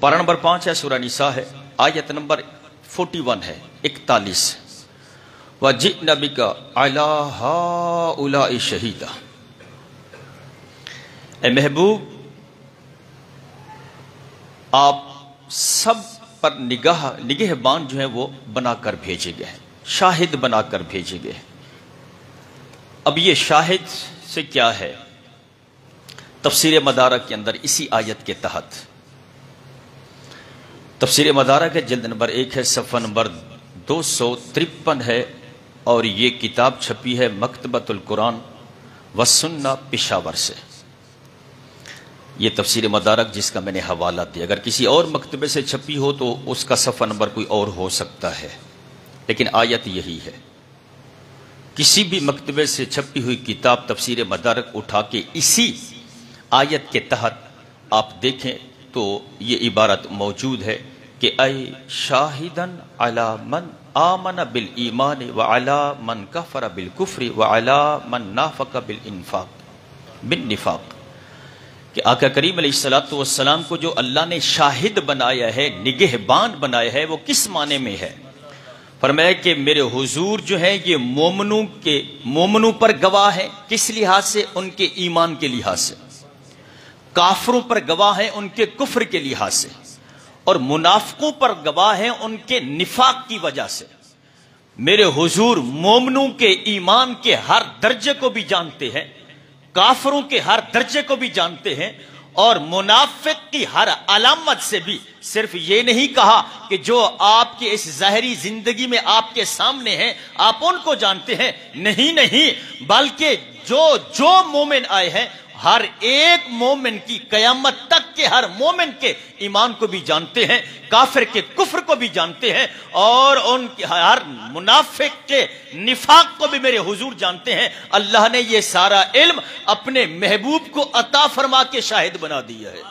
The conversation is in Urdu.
پارہ نمبر 5 ہے، سورہ نساء ہے، آیت نمبر 41 ہے، 41۔ وَجِئْنَا بِكَ عَلَىٰ هَٰؤُلَاءِ شَهِيدًا۔ اے محبوب، آپ سب پر نگہبان جو ہیں وہ بنا کر بھیجے گئے ہیں، شاہد بنا کر بھیجے گئے ہیں۔ اب یہ شاہد سے کیا ہے؟ تفسیر مدارک کے اندر اسی آیت کے تحت تفسیر مدارک ہے، جلد نمبر 1 ہے، صفحہ نمبر 253 ہے، اور یہ کتاب چھپی ہے مکتبۃ القرآن والسنہ پشاور سے۔ یہ تفسیر مدارک جس کا میں نے حوالہ دیا، اگر کسی اور مکتبے سے چھپی ہو تو اس کا صفحہ نمبر کوئی اور ہو سکتا ہے، لیکن آیت یہی ہے۔ کسی بھی مکتبے سے چھپی ہوئی کتاب تفسیر مدارک اٹھا کے اسی آیت کے تحت آپ دیکھیں تو یہ عبارت موجود ہے کہ اے شاہدن علی من آمن بالایمان وعلی من کفر بالکفر وعلی من نافق بالنفاق، کہ آقا کریم علیہ السلام کو جو اللہ نے شاہد بنایا ہے، نگہبان بنایا ہے، وہ کس معنی میں ہے؟ فرمایا کہ میرے حضور جو ہیں یہ مومنوں پر گواہ ہیں، کس لحاظ سے؟ ان کے ایمان کے لحاظ سے۔ کافروں پر گواہ ہیں ان کے کفر کے لحاظ سے، اور منافقوں پر گواہ ہیں ان کے نفاق کی وجہ سے۔ میرے حضور مومنوں کے ایمان کے ہر درجے کو بھی جانتے ہیں، کافروں کے ہر درجے کو بھی جانتے ہیں، اور منافق کی ہر علامت سے بھی۔ صرف یہ نہیں کہا کہ جو آپ کے اس ظاہری زندگی میں آپ کے سامنے ہیں آپ ان کو جانتے ہیں، نہیں، بلکہ جو مومن آئے ہیں ہر ایک مومن کی، قیامت تک کے ہر مومن کے ایمان کو بھی جانتے ہیں، کافر کے کفر کو بھی جانتے ہیں، اور ان کے ہر منافق کے نفاق کو بھی میرے حضور جانتے ہیں۔ اللہ نے یہ سارا علم اپنے محبوب کو عطا فرما کے شاہد بنا دیا ہے۔